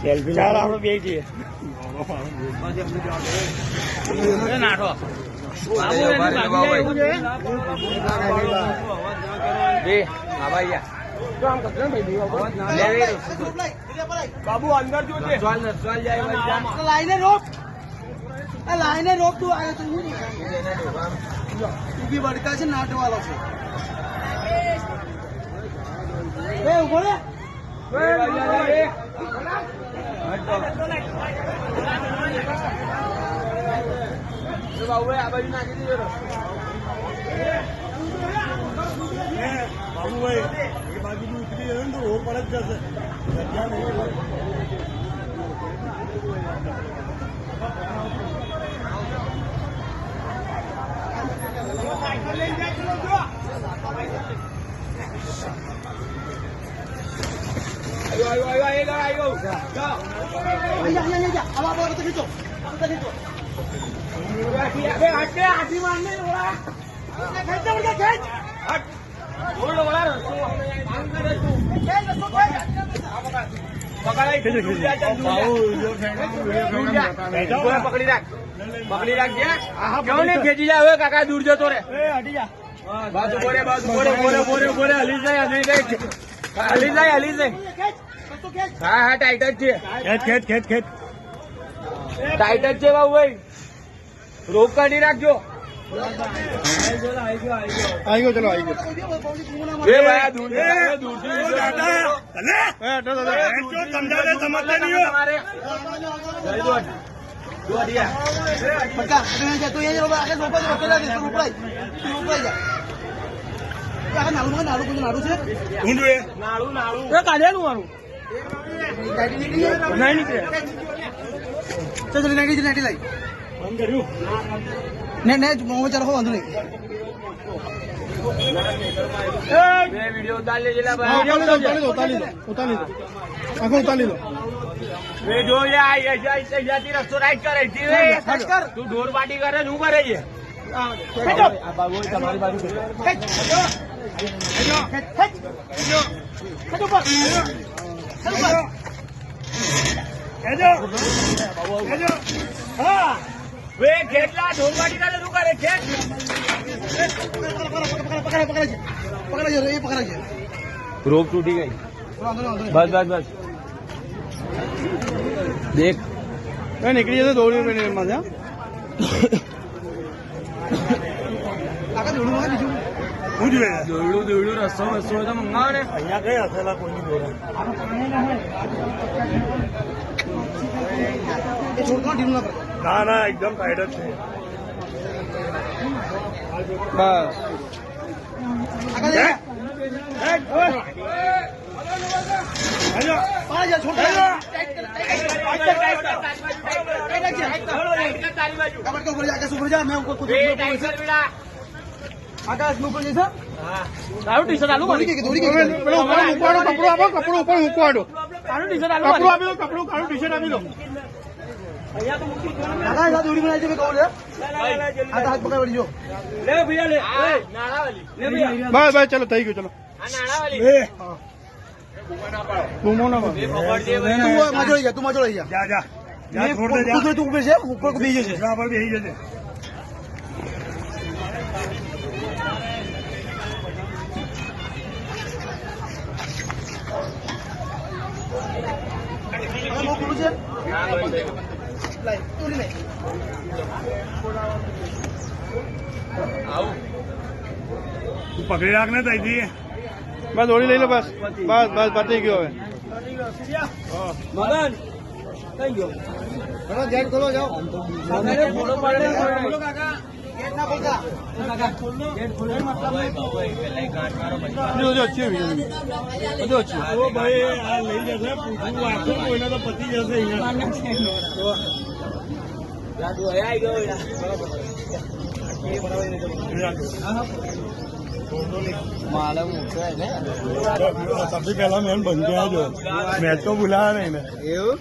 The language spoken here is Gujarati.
ચાલ આપણે બે જઈએ નાઠો બાબુ અંદર જોજે લાઈને રોક તું આવ્યો તું બી વડકા છે નાટ વાળો છે ઉભો રે બાબુ આ બાજુ નાખી દીધો બાબુભાઈ એ બાજુ ઉતરી ગયો ને તો ઓ પર જ જશે પકડી રાખ કેવું નહીં ખેંચી જાય કાકા દૂર જતો રે બાજુ બોરે હલી જાય હા ટાઈટ જ છે ટાઈટ જ છે બાબુ ભાઈ રોક કાઢી રાખજો આવી ગયો ચલો આવી ગયો એ ભાઈ દૂર કાઢેલું મારું નહીં નીકળે નાટી લાઈ નહીં ચાલો વાંધો નહીં વિડીયો ઉતાર લેજે ઉતારી દો જો રસ્તો રાઈટ કરે તું ઢોર પાટી કરે શું કરે છે તમારી બાજુ ખેતલા ઢોર પાટી કરે શું કરે ખેત રોપ તૂટી ગઈ બસ દેખ નીકળી જતો દોડ્યું માં હું જોઈએ દોડ્યું રસ્તો તો મંગાવો ને અહીંયા કઈ હસેલા કોઈની દોડા ના ના એકદમ ટાઈટ જ છે બસ બસ ચલો થઈ ગયું ચલો તું મજો લઈ જા તું ઉપર છે ઉપર બેસી જશે બેસી જશે પકડી રાખ ને તઈથી બસ દોડી લઈ લો બસ પતી ગયો હવે મગન કઈ ગયો ગેટ ખોલો જાઓ ભાઈ આ લઈ જશે પૂછવું આખું કોઈને તો પતી જશે सबसे पहला मैन बन गया जो मैच को बुलाया नहीं ना એવું